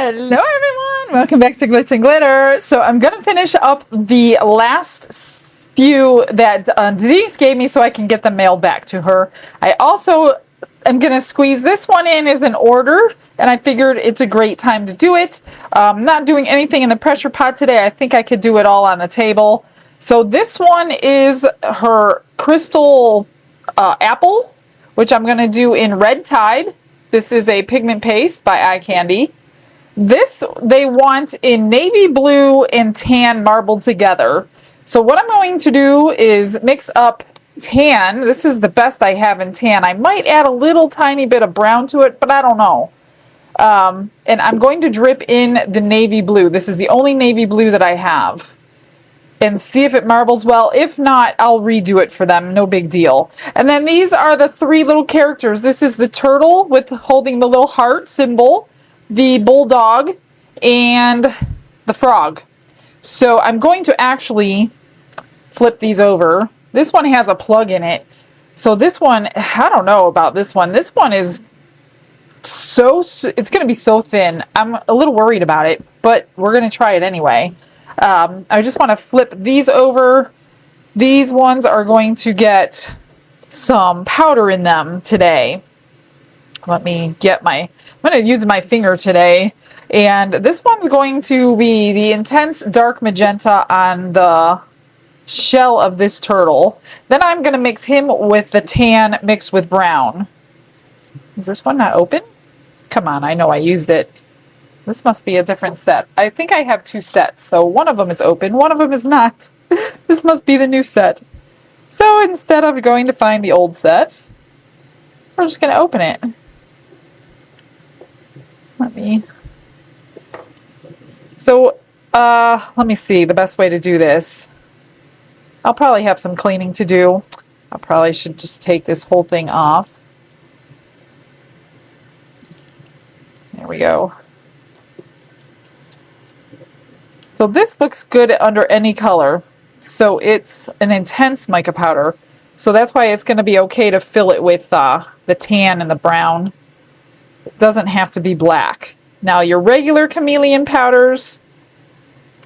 Hello everyone! Welcome back to Glitz and Glitter. So I'm going to finish up the last few that Denise gave me so I can get them mailed back to her. I also am going to squeeze this one in as an order, and I figured it's a great time to do it. I'm not doing anything in the pressure pot today. I think I could do it all on the table. So this one is her Crystal Apple, which I'm going to do in Red Tide. This is a pigment paste by Eye Candy. This they want in navy blue and tan marbled together. So what I'm going to do is mix up tan. This is the best I have in tan. I might add a little tiny bit of brown to it, but I don't know. And I'm going to drip in the navy blue. This is the only navy blue that I have. And see if it marbles well. If not, I'll redo it for them. No big deal. And then these are the three little characters. This is the turtle with holding the little heart symbol, the bulldog, and the frog. So I'm going to actually flip these over. This one has a plug in it. So this one, I don't know about this one. This one is it's going to be so thin. I'm a little worried about it, but we're going to try it anyway. I just want to flip these over. These ones are going to get some powder in them today. Let me get I'm going to use my finger today. And this one's going to be the intense dark magenta on the shell of this turtle. Then I'm going to mix him with the tan mixed with brown. Is this one not open? Come on, I know I used it. This must be a different set. I think I have two sets. So one of them is open, one of them is not. This must be the new set. So instead of going to find the old set, we're just going to open it. Let me see the best way to do this. I'll probably have some cleaning to do. I probably should just take this whole thing off. There we go. So this looks good under any color. So it's an intense mica powder. So that's why it's going to be okay to fill it with the tan and the brown. It doesn't have to be black. Now your regular chameleon powders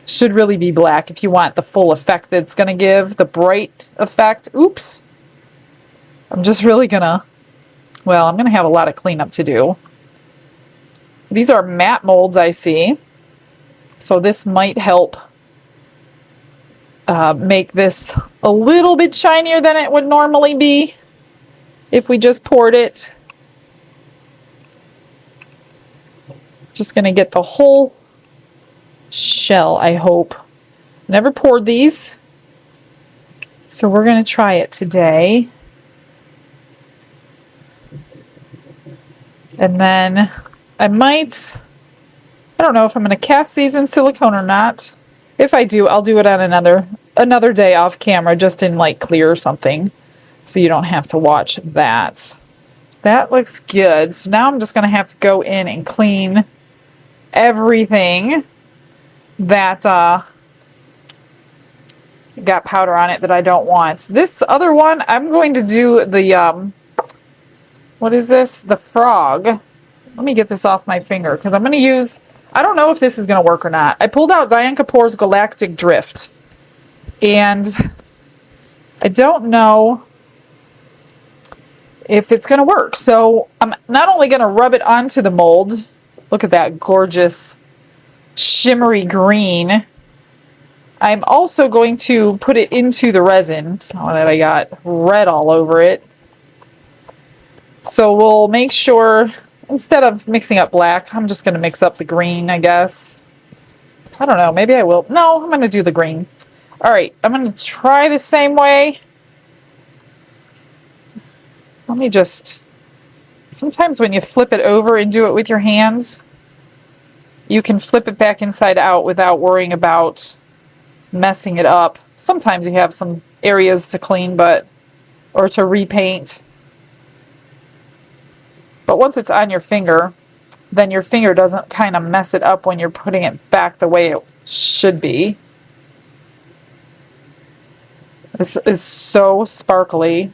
should really be black if you want the full effect that it's going to give, the bright effect. Oops. I'm just really going to, well, I'm going to have a lot of cleanup to do. These are matte molds, I see. So this might help make this a little bit shinier than it would normally be if we just poured it. Just going to get the whole shell, I hope. Never poured these, so we're going to try it today. And then I don't know if I'm going to cast these in silicone or not. If I do, I'll do it on another day off camera, just in like clear or something, so you don't have to watch that. That looks good. So now I'm just going to have to go in and clean everything that got powder on it that I don't want. This other one, I'm going to do the, what is this? The frog. Let me get this off my finger, because I'm going to use, I don't know if this is going to work or not. I pulled out Diane Kapoor's Galactic Drift, and I don't know if it's going to work. So I'm not only going to rub it onto the mold. Look at that gorgeous shimmery green. I'm also going to put it into the resin. Oh, that I got red all over it. So we'll make sure, instead of mixing up black, I'm just going to mix up the green, I guess. I don't know. Maybe I will. No, I'm going to do the green. All right. I'm going to try the same way. Let me just... Sometimes when you flip it over and do it with your hands, you can flip it back inside out without worrying about messing it up. Sometimes you have some areas to clean, or to repaint. But once it's on your finger, then your finger doesn't kind of mess it up when you're putting it back the way it should be. This is so sparkly.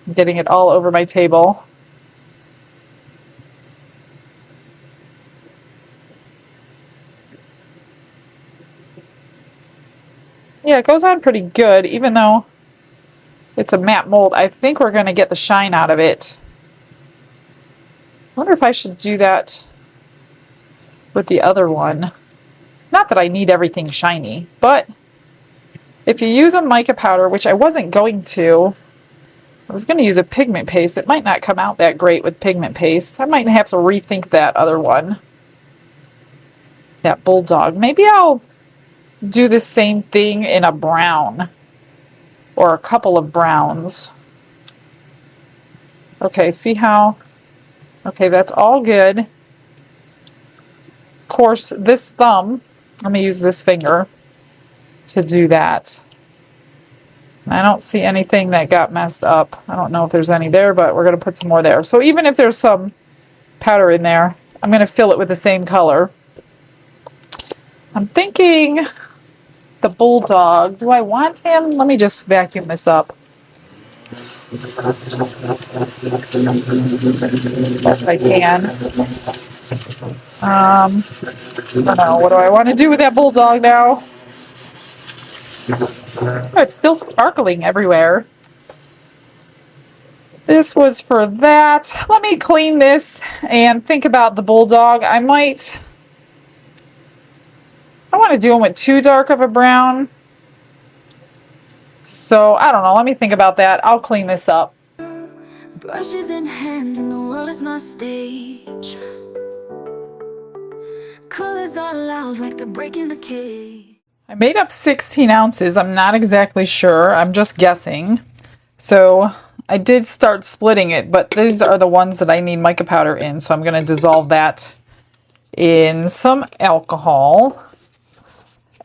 I'm getting it all over my table. Yeah, it goes on pretty good, even though it's a matte mold. I think we're going to get the shine out of it. I wonder if I should do that with the other one. Not that I need everything shiny, but if you use a mica powder, which I wasn't going to, I was going to use a pigment paste. It might not come out that great with pigment paste. I might have to rethink that other one. That bulldog. Maybe I'll do the same thing in a brown. Or a couple of browns. Okay, see how? Okay, that's all good. Of course, this thumb, let me use this finger to do that. I don't see anything that got messed up. I don't know if there's any there, but we're going to put some more there. So even if there's some powder in there, I'm going to fill it with the same color. I'm thinking the bulldog. Do I want him? Let me just vacuum this up. Best I can. I don't know. What do I want to do with that bulldog now? Oh, it's still sparkling everywhere. This was for that. Let me clean this and think about the bulldog. I want to do him with too dark of a brown. So, I don't know. Let me think about that. I'll clean this up. Brushes in hand and the world is my stage. Colors are loud like they're breaking the cage. I made up 16 ounces. I'm not exactly sure. I'm just guessing. So I did start splitting it, but these are the ones that I need mica powder in. So I'm going to dissolve that in some alcohol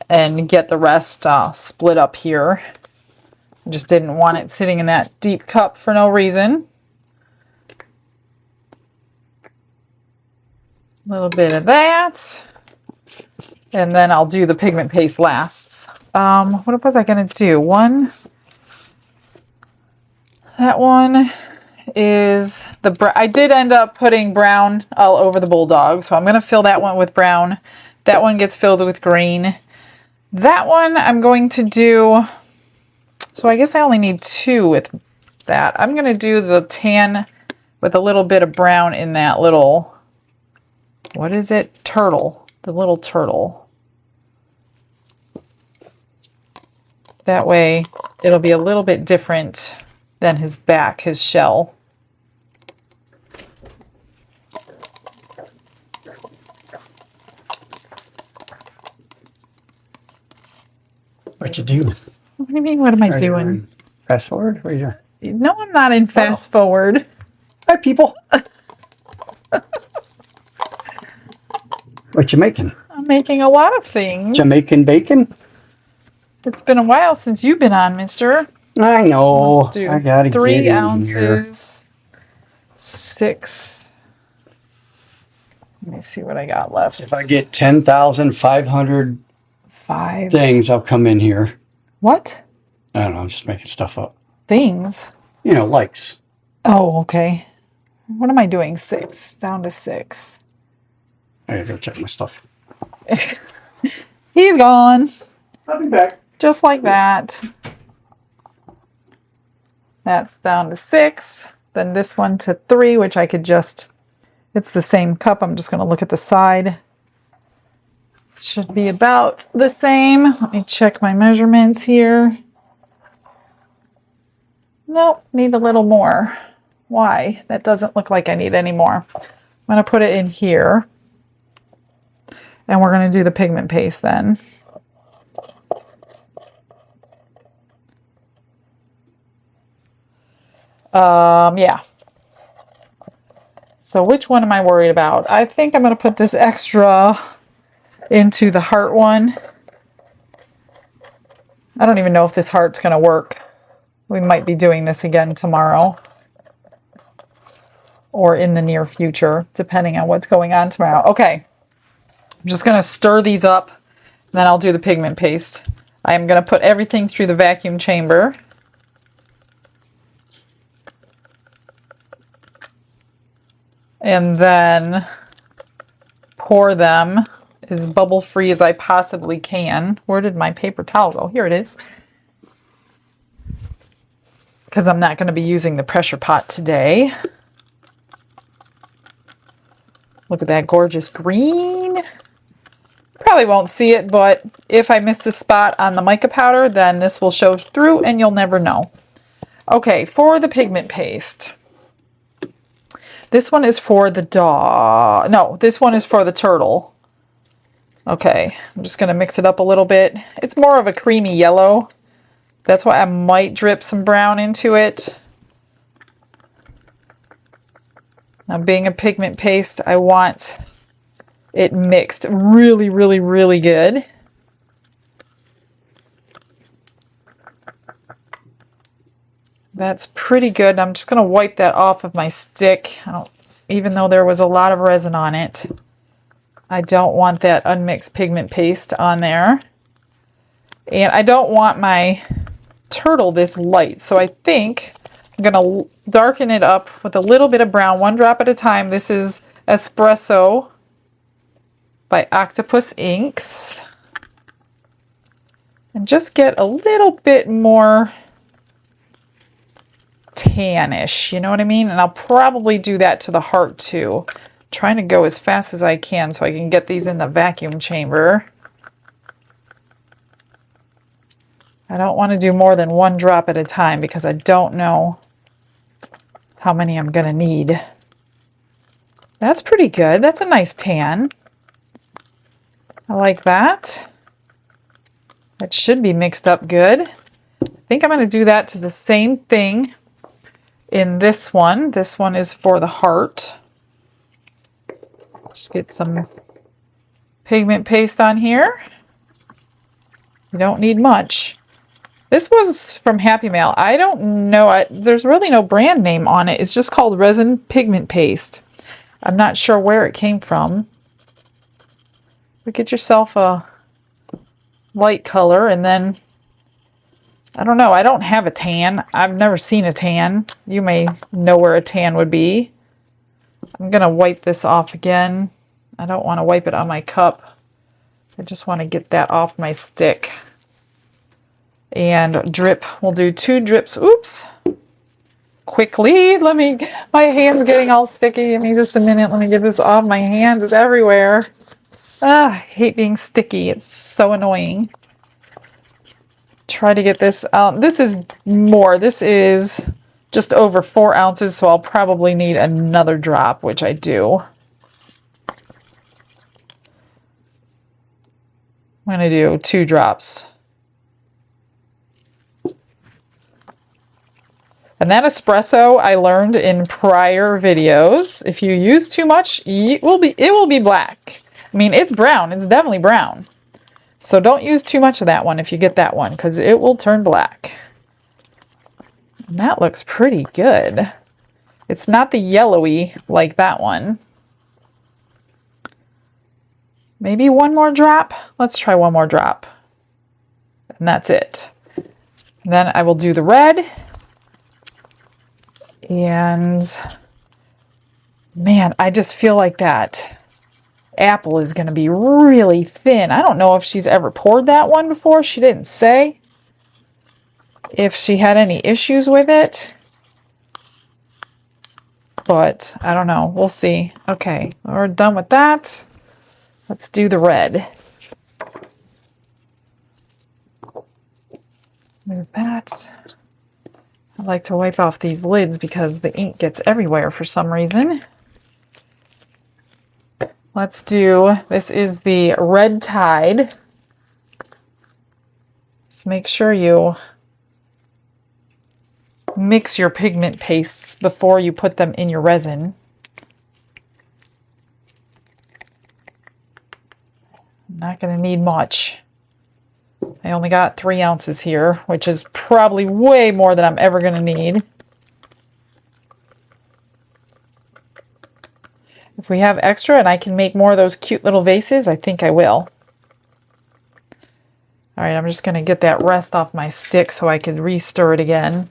and get the rest split up here. I just didn't want it sitting in that deep cup for no reason. A little bit of that. And then I'll do the pigment paste last. What was I going to do? That one is I did end up putting brown all over the bulldog. So I'm going to fill that one with brown. That one gets filled with green. That one I'm going to do, so I guess I only need 2 with that. I'm going to do the tan with a little bit of brown in that little, what is it? Turtle. The little turtle. That way it'll be a little bit different than his back, his shell. What you do? What do you mean, what am I doing? Fast forward? What are you doing? No, I'm not in fast forward. Hi, people. What you making? I'm making a lot of things. Jamaican bacon? It's been a while since you've been on, mister. I know. Let's do I gotta 3 get in ounces. here. 6. Let me see what I got left. If I get 10,500 5. things, I'll come in here. What? I don't know. I'm just making stuff up. Things? You know, likes. Oh, okay. What am I doing? 6. Down to 6. I gotta go check my stuff. He's gone. I'll be back. Just like that. That's down to 6. Then this one to 3, which I could just, it's the same cup. I'm just going to look at the side. Should be about the same. Let me check my measurements here. Nope, need a little more. Why? That doesn't look like I need any more. I'm going to put it in here. And we're going to do the pigment paste then. Yeah. So which one am I worried about? I think I'm going to put this extra into the heart one. I don't even know if this heart's going to work. We might be doing this again tomorrow. Or in the near future, depending on what's going on tomorrow. Okay. I'm just going to stir these up. Then I'll do the pigment paste. I am going to put everything through the vacuum chamber. And then pour them as bubble free as I possibly can. Where did my paper towel go? Here it is. Because I'm not going to be using the pressure pot today. Look at that gorgeous green. Probably won't see it, but if I miss a spot on the mica powder, then this will show through and you'll never know. Okay, for the pigment paste. This one is for the dog. No, this one is for the turtle. Okay, I'm just going to mix it up a little bit. It's more of a creamy yellow. That's why I might drip some brown into it. Now, being a pigment paste, I want it mixed really, really, really good. That's pretty good. I'm just going to wipe that off of my stick. Even though there was a lot of resin on it, I don't want that unmixed pigment paste on there. And I don't want my turtle this light. So I think I'm going to darken it up with a little bit of brown, 1 drop at a time. This is Espresso by Octopus Inks. And just get a little bit more tannish, you know what I mean? And I'll probably do that to the heart too. Trying to go as fast as I can so I can get these in the vacuum chamber. I don't want to do more than 1 drop at a time because I don't know how many I'm going to need. That's pretty good. That's a nice tan. I like that. That should be mixed up good. I think I'm going to do that to the same thing in this one. This one is for the heart. Just get some pigment paste on here. You don't need much. This was from Happy Mail. I don't know. There's really no brand name on it. It's just called Resin Pigment Paste. I'm not sure where it came from. But get yourself a light color and then, I don't know. I don't have a tan. I've never seen a tan. You may know where a tan would be. I'm going to wipe this off again. I don't want to wipe it on my cup. I just want to get that off my stick. And drip. We'll do 2 drips. Oops. Quickly. My hand's getting all sticky. Give me just a minute. Let me get this off my hands. It's everywhere. I hate being sticky. It's so annoying. Try to get this out. This is more. This is just over 4 ounces, so I'll probably need another drop, which I do. I'm going to do 2 drops. And that espresso I learned in prior videos. If you use too much, it will be black. I mean, it's brown. It's definitely brown. So don't use too much of that one if you get that one, because it will turn black. And that looks pretty good. It's not the yellowy like that one. Maybe 1 more drop? Let's try 1 more drop. And that's it. And then I will do the red. And man, I just feel like that apple is going to be really thin. I don't know if she's ever poured that one before. She didn't say if she had any issues with it. But I don't know. We'll see. Okay, we're done with that. Let's do the red. Move that. I like to wipe off these lids because the ink gets everywhere for some reason. Let's do, this is the Red Tide. Just make sure you mix your pigment pastes before you put them in your resin. I'm not going to need much. I only got 3 ounces here, which is probably way more than I'm ever going to need. If we have extra and I can make more of those cute little vases, I think I will. All right, I'm just going to get that rest off my stick so I can re-stir it again.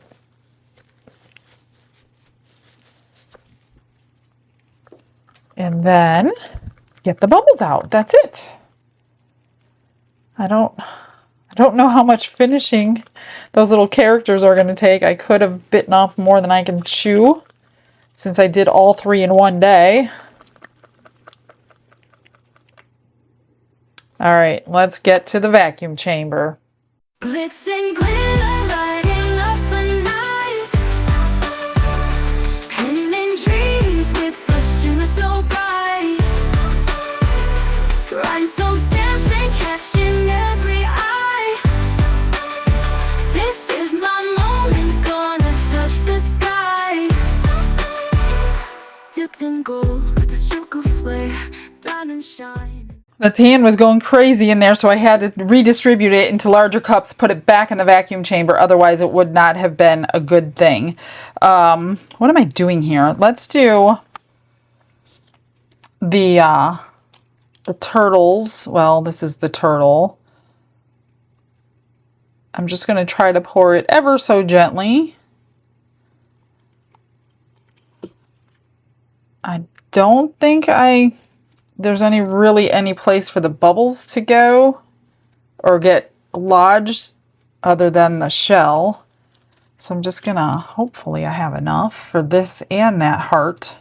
And then get the bubbles out. That's it. I don't know how much finishing those little characters are going to take. I could have bitten off more than I can chew since I did all 3 in one day. All right, let's get to the vacuum chamber. Glitz and glitter lighting up the night, painting dreams with a shimmer so bright. Rhinestones dancing, catching every eye. This is my moment, gonna touch the sky. Dipped in gold with a stroke of flare, diamond shine. The tan was going crazy in there, so I had to redistribute it into larger cups, put it back in the vacuum chamber. Otherwise, it would not have been a good thing. What am I doing here? Let's do the turtles. Well, this is the turtle. I'm just going to try to pour it ever so gently. I don't think there's really any place for the bubbles to go or get lodged other than the shell. So I'm just gonna, hopefully I have enough for this and that heart.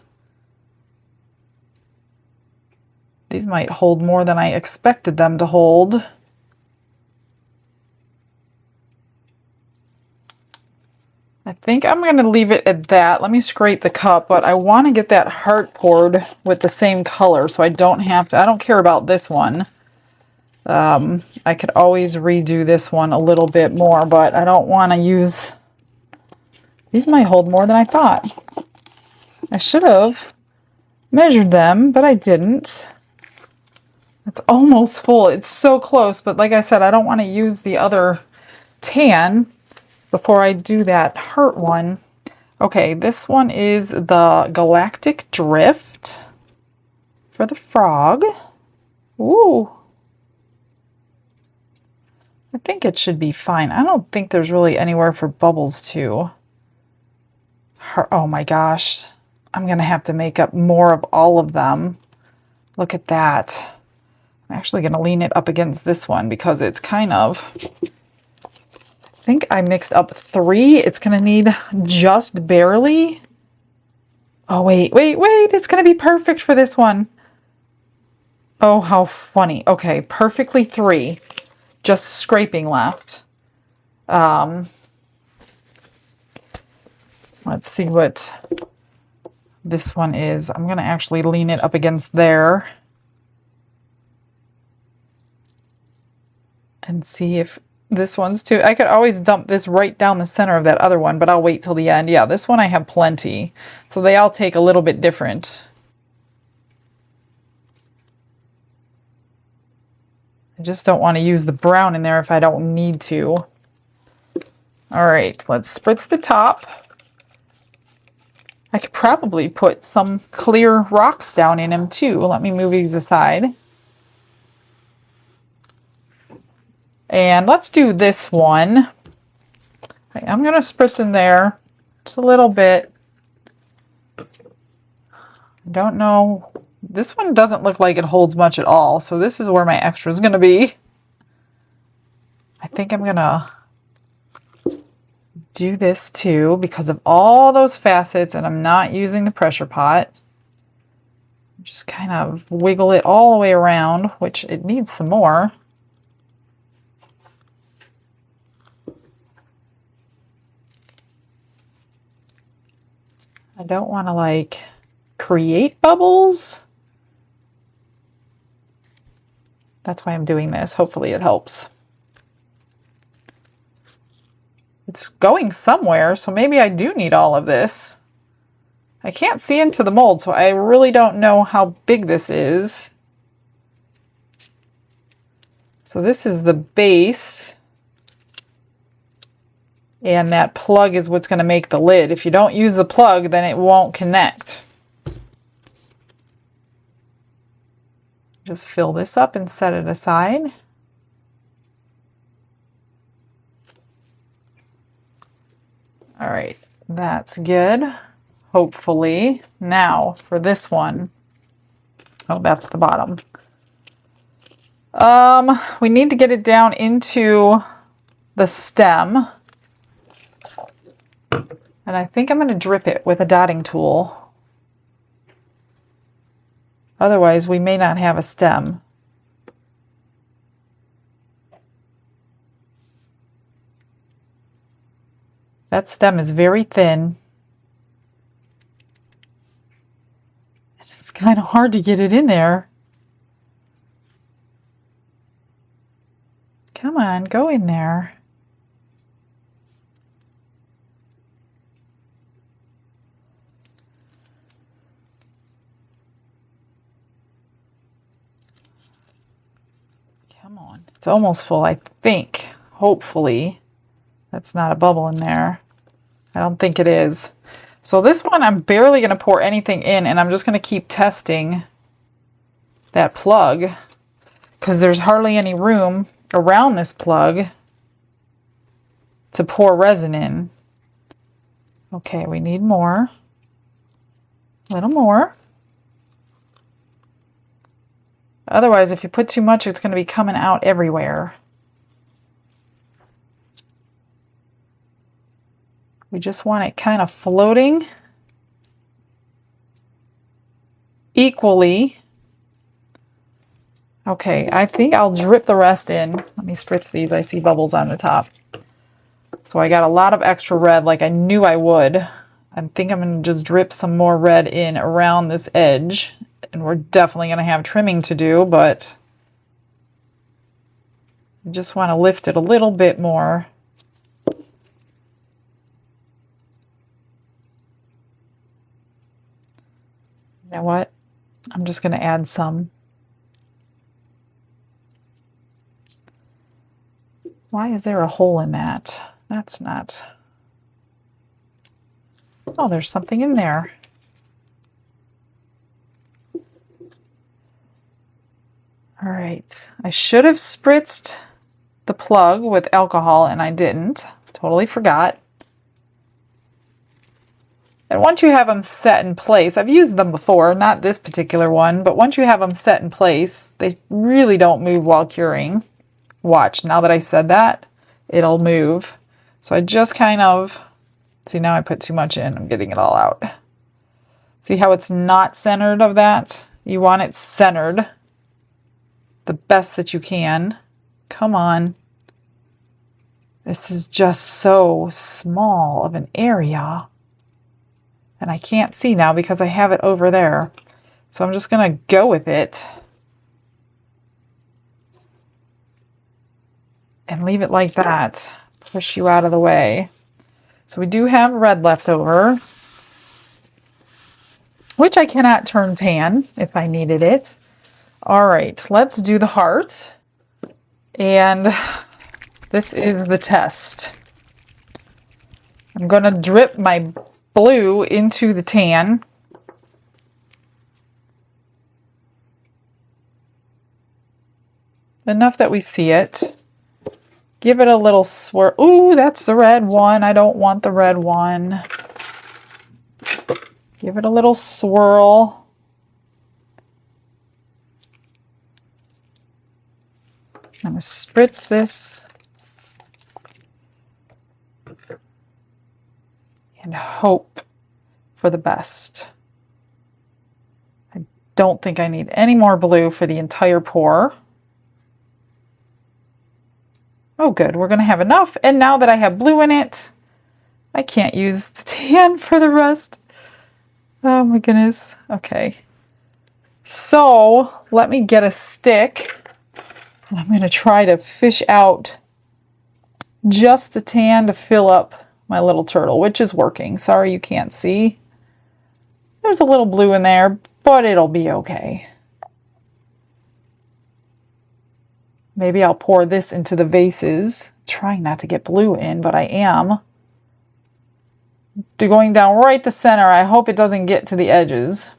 These might hold more than I expected them to hold. I think I'm going to leave it at that. Let me scrape the cup, but I want to get that heart poured with the same color so I don't have to, I don't care about this one. I could always redo this one a little bit more, but I don't want to use, these might hold more than I thought. I should have measured them, but I didn't. It's almost full. It's so close, but like I said, I don't want to use the other tan before I do that heart one. Okay, this one is the Galactic Drift for the frog. Ooh. I think it should be fine. I don't think there's really anywhere for bubbles to. Oh my gosh. I'm going to have to make up more of all of them. Look at that. I'm actually going to lean it up against this one because it's kind of... I think I mixed up 3. It's going to need just barely. Oh, wait. It's going to be perfect for this one. Oh, how funny. Okay, perfectly 3. Just scraping left. Let's see what this one is. I'm going to actually lean it up against there. And see if this one's too. I could always dump this right down the center of that other one, but I'll wait till the end. Yeah, this one I have plenty. So they all take a little bit different. I just don't want to use the brown in there if I don't need to. All right, let's spritz the top. I could probably put some clear rocks down in them too. Let me move these aside. And let's do this one. I'm going to spritz in there just a little bit. I don't know. This one doesn't look like it holds much at all. So this is where my extra is going to be. I think I'm going to do this too because of all those facets, and I'm not using the pressure pot. Just kind of wiggle it all the way around, which it needs some more. I don't want to like create bubbles. That's why I'm doing this. Hopefully it helps. It's going somewhere, so maybe I do need all of this. I can't see into the mold, so I really don't know how big this is. So this is the base. And that plug is what's going to make the lid. If you don't use the plug, then it won't connect. Just fill this up and set it aside. All right, that's good. Hopefully. Now for this one. Oh, that's the bottom. We need to get it down into the stem. And I think I'm going to drip it with a dotting tool. Otherwise, we may not have a stem. That stem is very thin. It's kind of hard to get it in there. Come on, go in there. Come on. It's almost full, I think. Hopefully. That's not a bubble in there. I don't think it is. So this one, I'm barely going to pour anything in, and I'm just going to keep testing that plug because there's hardly any room around this plug to pour resin in. Okay, we need more. A little more. Otherwise, if you put too much, it's going to be coming out everywhere. We just want it kind of floating equally. Okay, I think I'll drip the rest in. Let me spritz these. I see bubbles on the top. So I got a lot of extra red like I knew I would. I think I'm going to just drip some more red in around this edge. And we're definitely going to have trimming to do, but I just want to lift it a little bit more. You know what? I'm just going to add some. Why is there a hole in that? That's not... Oh, there's something in there. All right. I should have spritzed the plug with alcohol, and I didn't. Totally forgot. And once you have them set in place, I've used them before, not this particular one, but once you have them set in place, they really don't move while curing. Watch, now that I said that, it'll move. So I just kind of, see now I put too much in, I'm getting it all out. See how it's not centered of that? You want it centered the best that you can. Come on. This is just so small of an area. And I can't see now because I have it over there. So I'm just going to go with it. And leave it like that. Push you out of the way. So we do have red left over, which I cannot turn tan if I needed it. All right, let's do the heart. And this is the test. I'm going to drip my blue into the tan. Enough that we see it. Give it a little swirl. Ooh, that's the red one. I don't want the red one. Give it a little swirl. I'm going to spritz this. And hope for the best. I don't think I need any more blue for the entire pour. Oh good, we're going to have enough. And now that I have blue in it, I can't use the tan for the rest. Oh my goodness. Okay. So let me get a stick. And I'm going to try to fish out just the tan to fill up my little turtle, which is working. Sorry you can't see. There's a little blue in there, but it'll be okay. Maybe I'll pour this into the vases. Trying not to get blue in, but I am. Going down right the center. I hope it doesn't get to the edges.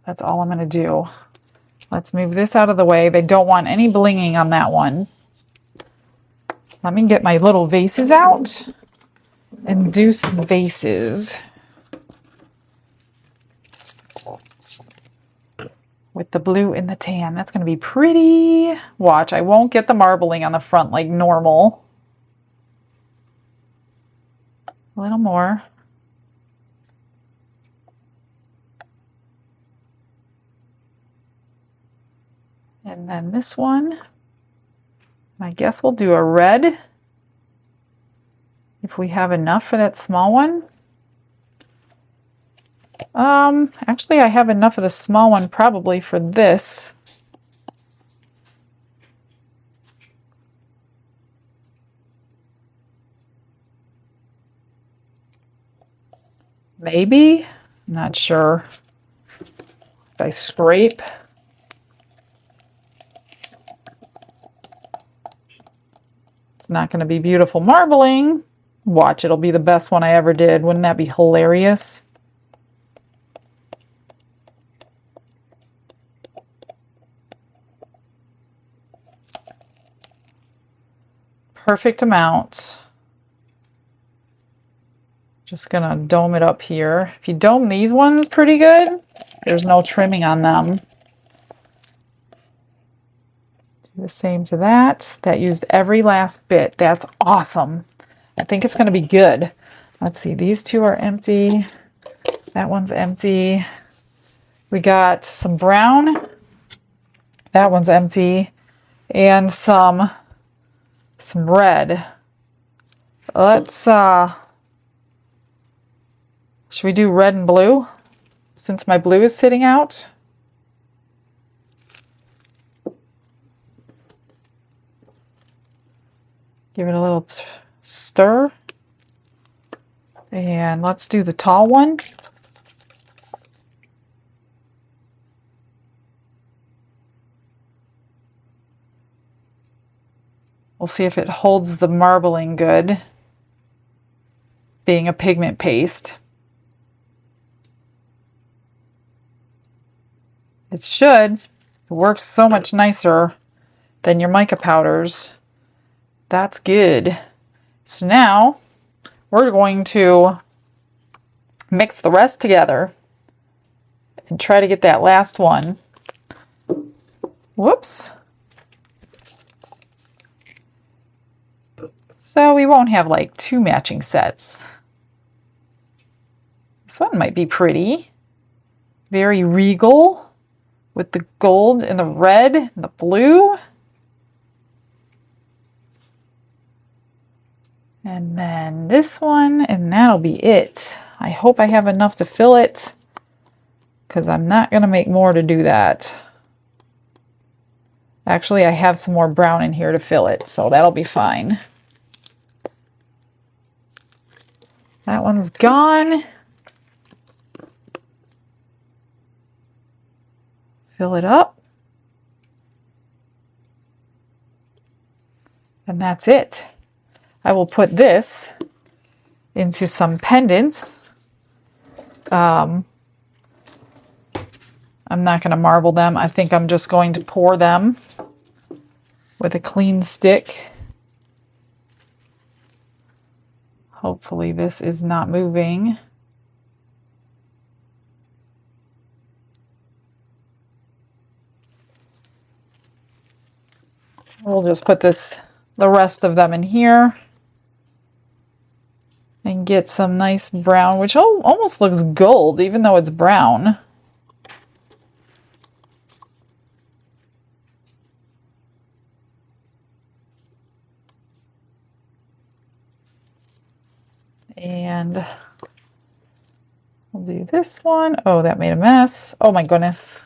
That's all I'm going to do. Let's move this out of the way. They don't want any blinging on that one. Let me get my little vases out and do some vases. with the blue and the tan. That's going to be pretty. Watch, I won't get the marbling on the front like normal. A little more. And then this one, I guess we'll do a red if we have enough for that small one. Actually I have enough of the small one probably for this. Maybe, I'm not sure. If I scrape. It's not going to be beautiful marbling. Watch, it'll be the best one I ever did. Wouldn't that be hilarious? Perfect amount. Just gonna dome it up here. If you dome these ones pretty good, there's no trimming on them. Do the same to that. That used every last bit. That's awesome. I think it's gonna be good. Let's see, these two are empty. That one's empty. We got some brown. That one's empty. And some red. Let's should we do red and blue since my blue is sitting out? Give it a little stir. And let's do the tall one. We'll see if it holds the marbling good, being a pigment paste. It should. It works so much nicer than your mica powders. That's good. So now we're going to mix the rest together and try to get that last one. Whoops. So we won't have like two matching sets. This one might be pretty. Very regal with the gold and the red and the blue. And then this one, and that'll be it. I hope I have enough to fill it because I'm not going to make more to do that. Actually, I have some more brown in here to fill it, so that'll be fine. That one's gone. Fill it up. And that's it. I will put this into some pendants. I'm not going to marble them. I think I'm just going to pour them with a clean stick. Hopefully this is not moving. We'll just put the rest of them in here and get some nice brown, which almost looks gold even though it's brown. And we'll do this one. Oh, that made a mess. Oh my goodness.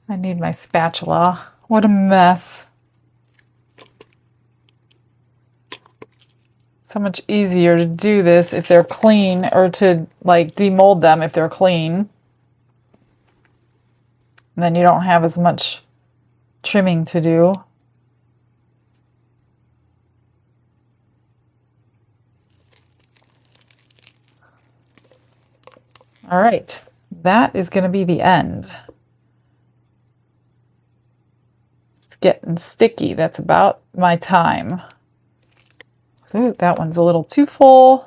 I need my spatula. What a mess. So much easier to do this if they're clean, or to like demold them if they're clean. And then you don't have as much trimming to do. All right, that is going to be the end. It's getting sticky. That's about my time. Ooh, that one's a little too full.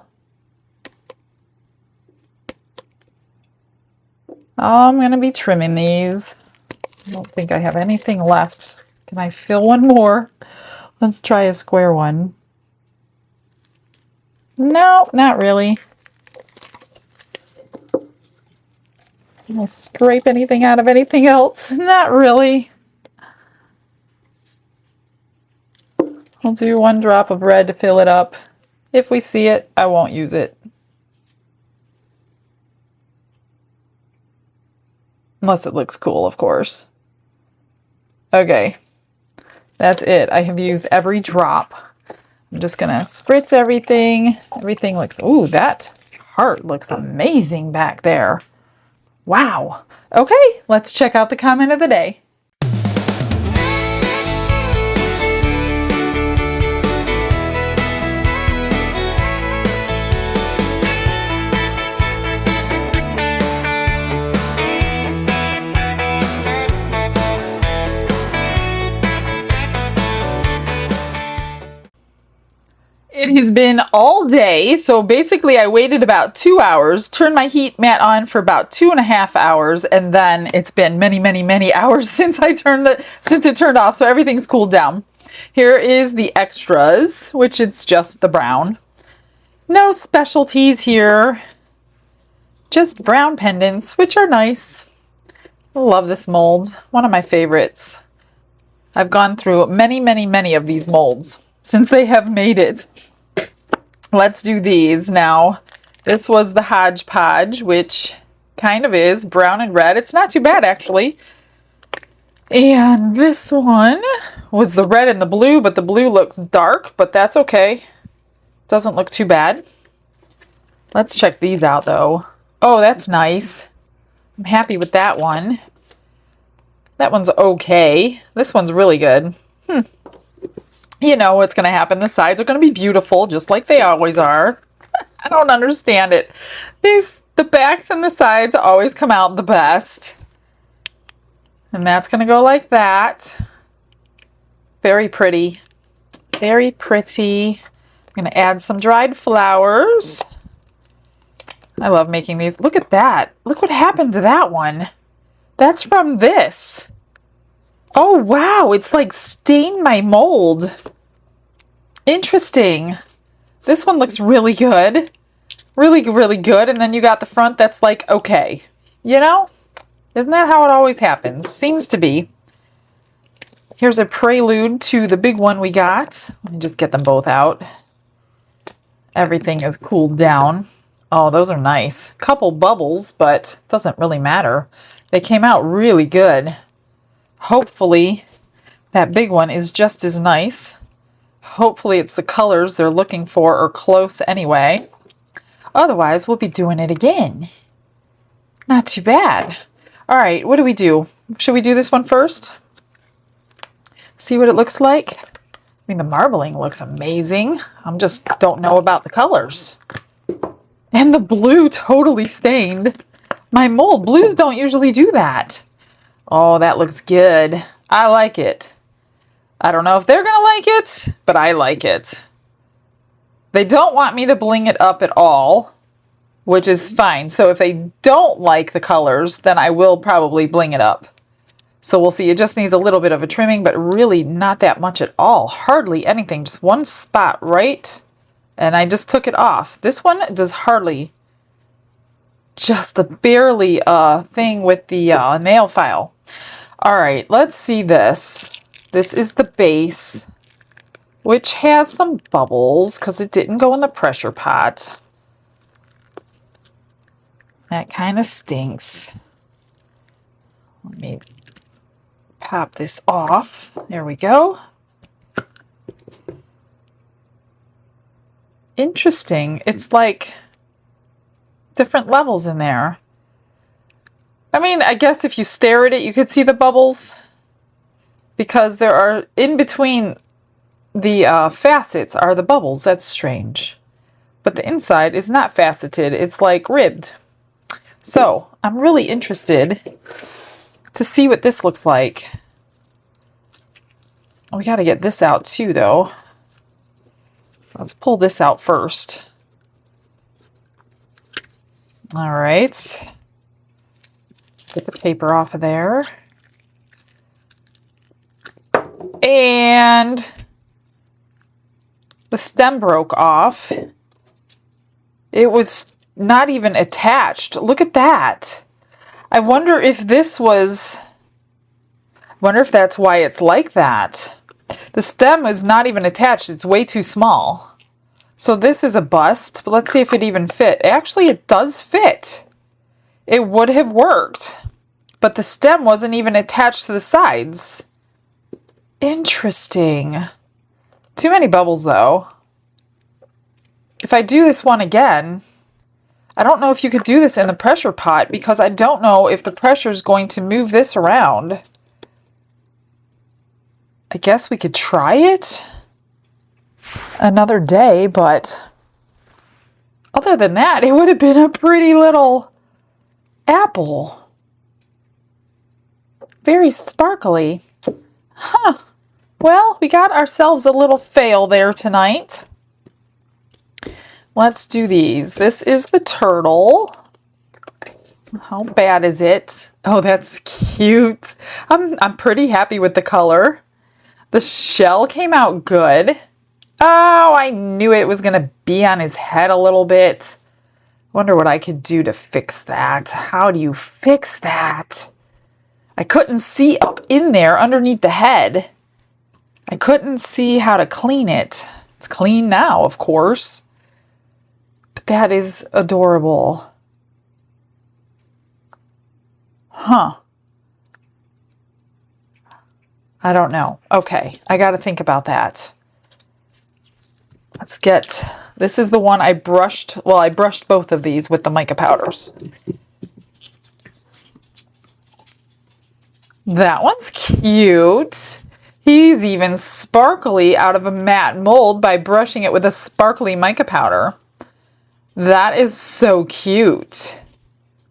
I'm going to be trimming these. I don't think I have anything left. Can I fill one more? Let's try a square one. No, not really. Can I scrape anything out of anything else? Not really. I'll do one drop of red to fill it up. If we see it, I won't use it. Unless it looks cool, of course. Okay, that's it. I have used every drop. I'm just gonna spritz everything. Everything looks, ooh, that heart looks amazing back there. Wow. Okay, let's check out the comment of the day. It has been all day, so basically I waited about 2 hours, turned my heat mat on for about 2.5 hours, and then it's been many, many, many hours since it turned off, so everything's cooled down. Here is the extras, which it's just the brown. No specialties here, just brown pendants, which are nice. I love this mold, one of my favorites. I've gone through many, many, many of these molds since they have made it. Let's do these now. This was the hodgepodge, which kind of is brown and red. It's not too bad, actually. And this one was the red and the blue, but the blue looks dark, but that's okay. Doesn't look too bad. Let's check these out, though. Oh, that's nice. I'm happy with that one. That one's okay. This one's really good. You know what's going to happen. The sides are going to be beautiful, just like they always are. I don't understand it. The backs and the sides always come out the best. And that's going to go like that. Very pretty. Very pretty. I'm going to add some dried flowers. I love making these. Look at that. Look what happened to that one. That's from this. Oh, wow. It's like stained my mold. Interesting. This one looks really good. Really, really good. And then you got the front that's like, okay. You know? Isn't that how it always happens? Seems to be. Here's a prelude to the big one we got. Let me just get them both out. Everything is cooled down. Oh, those are nice. Couple bubbles, but doesn't really matter. They came out really good. Hopefully, that big one is just as nice. Hopefully, it's the colors they're looking for or close anyway. Otherwise, we'll be doing it again. Not too bad. All right, what do we do? Should we do this one first? See what it looks like? I mean, the marbling looks amazing. I just don't know about the colors. And the blue totally stained my mold. Blues don't usually do that. Oh, that looks good. I like it. I don't know if they're going to like it, but I like it. They don't want me to bling it up at all, which is fine. So if they don't like the colors, then I will probably bling it up. So we'll see. It just needs a little bit of a trimming, but really not that much at all. Hardly anything. Just one spot, right? And I just took it off. This one does hardly. Just the barely thing with the nail file. All right, let's see this. This is the base, which has some bubbles because it didn't go in the pressure pot. That kind of stinks. Let me pop this off. There we go. Interesting. It's like different levels in there. I mean, I guess if you stare at it, you could see the bubbles because there are in between the facets are the bubbles. That's strange. But the inside is not faceted. It's like ribbed. So I'm really interested to see what this looks like. We got to get this out too, though. Let's pull this out first. All right. Get the paper off of there. And the stem broke off. It was not even attached. Look at that. I wonder if this was... I wonder if that's why it's like that. The stem is not even attached. It's way too small. So this is a bust, but let's see if it even fit. Actually, it does fit. It would have worked, but the stem wasn't even attached to the sides. Interesting. Too many bubbles, though. If I do this one again, I don't know if you could do this in the pressure pot because I don't know if the pressure is going to move this around. I guess we could try it another day, but other than that, it would have been a pretty little apple. Very sparkly. Huh. Well, we got ourselves a little fail there tonight. Let's do these. This is the turtle. How bad is it? Oh, that's cute. I'm pretty happy with the color. The shell came out good. Oh, I knew it was going to be on his head a little bit. Wonder what I could do to fix that. How do you fix that? I couldn't see up in there underneath the head. I couldn't see how to clean it. It's clean now, of course. But that is adorable. Huh. I don't know. Okay, I got to think about that. Let's get... This is the one I brushed. Well, I brushed both of these with the mica powders. That one's cute. He's even sparkly out of a matte mold by brushing it with a sparkly mica powder. That is so cute.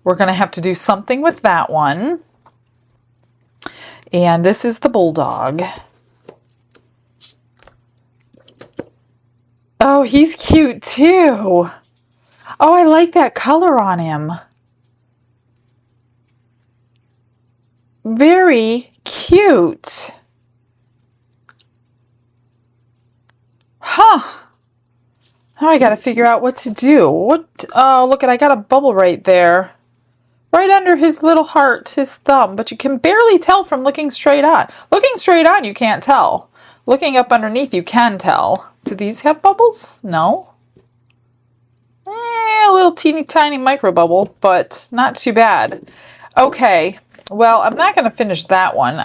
We're going to have to do something with that one. And this is the bulldog. Oh, he's cute too. Oh, I like that color on him. Very cute. Huh. Now I gotta figure out what to do. What? Oh, look at, I got a bubble right there. Right under his little heart, his thumb. But you can barely tell from looking straight on. Looking straight on, you can't tell. Looking up underneath, you can tell. Do these have bubbles? No. A little teeny tiny micro bubble, but not too bad. Okay. Well, I'm not going to finish that one.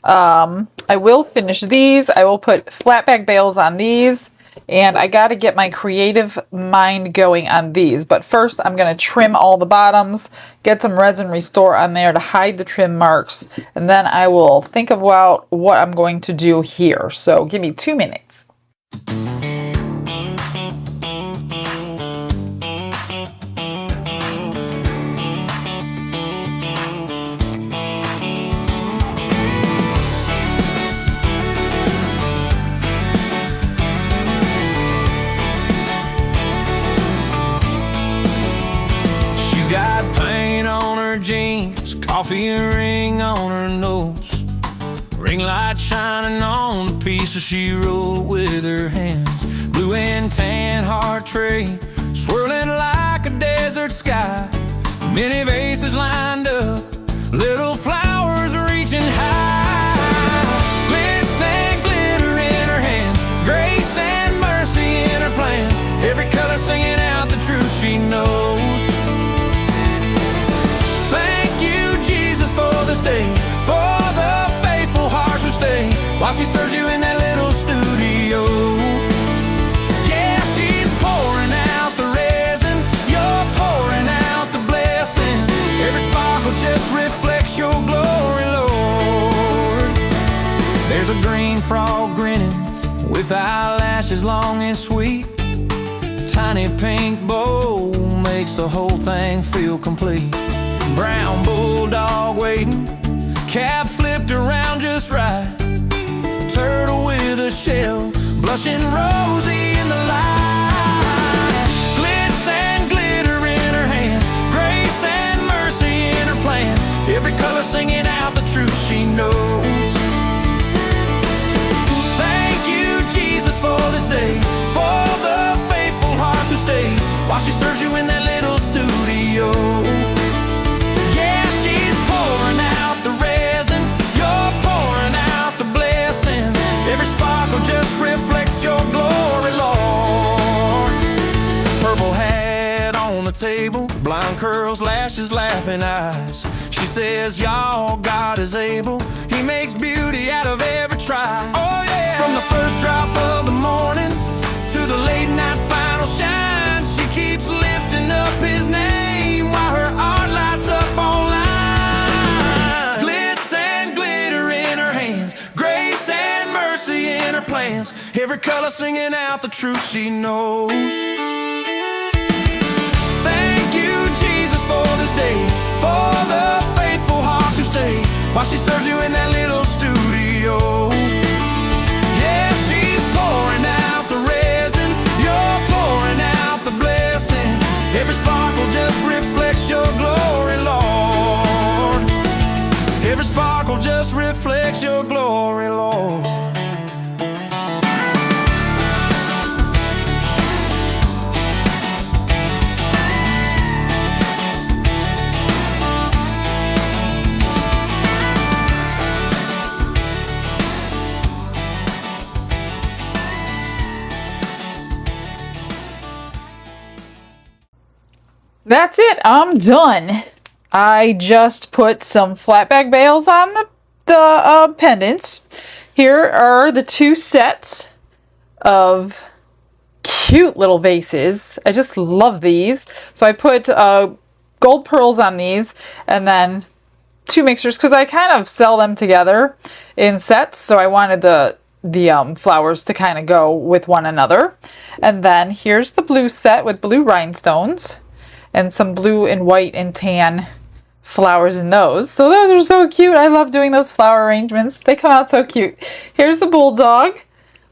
I will finish these. I will put flat bag bales on these. And I got to get my creative mind going on these. But first, I'm going to trim all the bottoms, get some Resin Restore on there to hide the trim marks. And then I will think about what I'm going to do here. So give me 2 minutes. Jeans, coffee ring on her nose, ring light shining on the piece that she wrote with her hands. Blue and tan heart tray, swirling like a desert sky. Many vases lined up, little flowers reaching high. Glitz and glitter in her hands, grace and mercy in her plans. Every color singing out the truth she knows. For this day, for the faithful hearts who stay while she serves you in that little studio. Yeah, she's pouring out the resin, you're pouring out the blessing. Every sparkle just reflects your glory, Lord. There's a green frog grinning with eyelashes long and sweet. Tiny pink bow makes the whole thing feel complete. Brown bulldog waiting, cap flipped around just right. Turtle with a shell, blushing rosy in the light. Glitz and glitter in her hands, grace and mercy while she serves you in that little studio. Yeah, she's pouring out the resin, you're pouring out the blessing. Every sparkle just reflects your glory, Lord. Purple hat on the table, blonde curls, lashes, laughing eyes. She says, y'all, God is able. He makes beauty out of every try. Oh yeah. From the first drop of the morning to the late night final shine, she keeps lifting up his name while her art lights up online. Glitz and glitter in her hands, grace and mercy in her plans. Every color singing out the truth she knows. Thank you, Jesus, for this day, for the faithful hearts who stay while she serves you in that little studio. Yeah, she's pouring out the resin, you're pouring out the blessing. Every sparkle just reflects your glory, Lord. Every sparkle just reflects your glory, Lord. That's it. I'm done. I just put some flat back bales on the pendants. Here are the two sets of cute little vases. I just love these. So I put gold pearls on these and then two mixtures because I kind of sell them together in sets. So I wanted the flowers to kind of go with one another. And then here's the blue set with blue rhinestones and some blue and white and tan flowers in those. So those are so cute. I love doing those flower arrangements. They come out so cute. Here's the bulldog.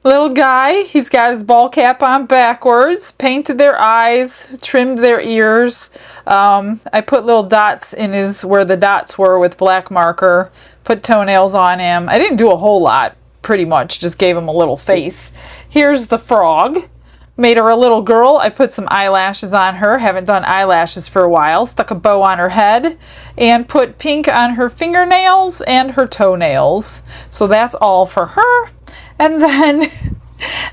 Little guy. He's got his ball cap on backwards. Painted their eyes. Trimmed their ears. I put little dots in his where the dots were with black marker. Put toenails on him. I didn't do a whole lot. Pretty much. Just gave him a little face. Here's the frog. Made her a little girl. I put some eyelashes on her. Haven't done eyelashes for a while. Stuck a bow on her head and put pink on her fingernails and her toenails. So that's all for her. And then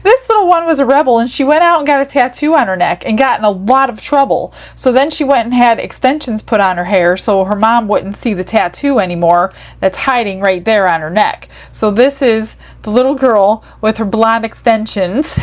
this little one was a rebel and she went out and got a tattoo on her neck and got in a lot of trouble. So then she went and had extensions put on her hair so her mom wouldn't see the tattoo anymore that's hiding right there on her neck. So this is the little girl with her blonde extensions.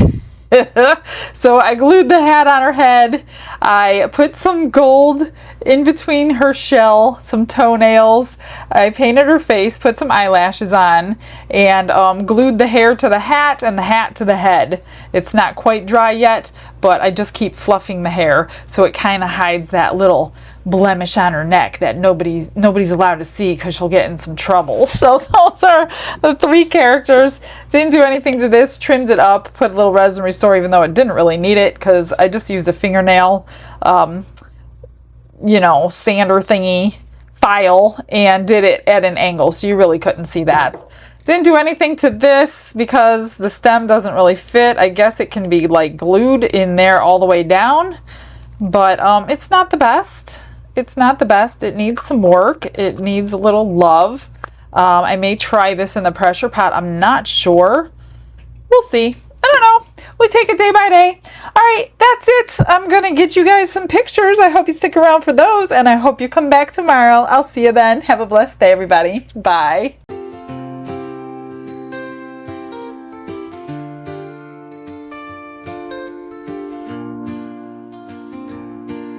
So I glued the hat on her head. I put some gold in between her shell, some toenails. I painted her face, put some eyelashes on, and glued the hair to the hat and the hat to the head. It's not quite dry yet, but I just keep fluffing the hair so it kind of hides that little blemish on her neck that nobody's allowed to see because she'll get in some trouble. So those are the three characters. Didn't do anything to this. Trimmed it up. Put a little resin restore even though it didn't really need it because I just used a fingernail sander thingy file and did it at an angle so you really couldn't see that. Didn't do anything to this because the stem doesn't really fit. I guess it can be like glued in there all the way down, but it's not the best. It's not the best. It needs some work. It needs a little love. I may try this in the pressure pot. I'm not sure. We'll see. I don't know. We take it day by day. All right, that's it. I'm going to get you guys some pictures. I hope you stick around for those, and I hope you come back tomorrow. I'll see you then. Have a blessed day, everybody. Bye.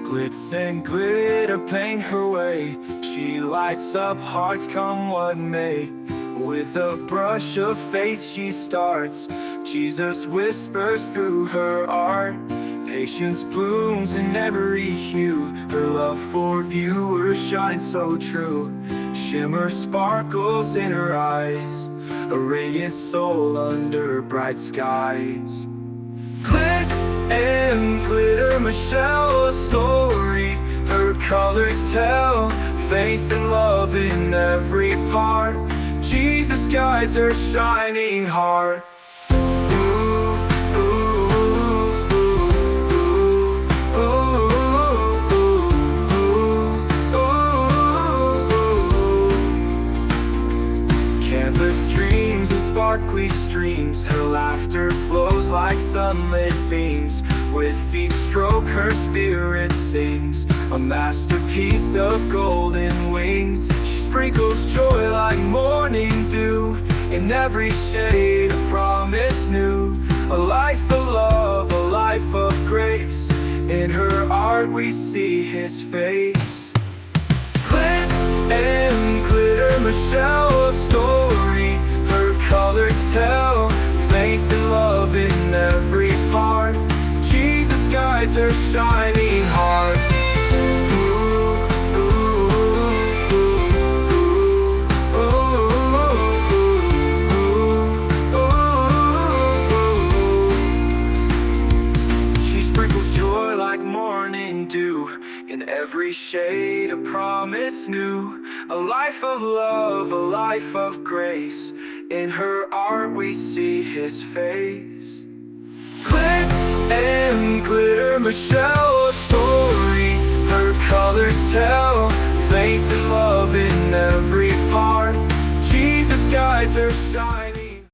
Glitz and glitter paint her way. She lights up hearts come what may. With a brush of faith she starts. Jesus whispers through her art. Patience blooms in every hue. Her love for viewers shines so true. Shimmer sparkles in her eyes. A radiant soul under bright skies. Glitz and glitter, Michelle, a story. Her colors tell faith and love in every part. Jesus guides her shining heart. Ooh, ooh, ooh, ooh, ooh, ooh. dreams. Her laughter flows like sunlit beams. With each stroke her spirit sings, a masterpiece of golden wings. She sprinkles joy like morning dew, in every shade a promise new. A life of love, a life of grace, in her art we see his face. Glitz and glitter, Michelle, a story her colors tell. Faith and love in every part, Jesus guides her shining heart. She sprinkles joy like morning dew, in every shade a promise new. A life of love, a life of grace, in her art we see his face. Glitz and glitter, Michelle, a story her colors tell. Faith and love in every part, Jesus guides her shine.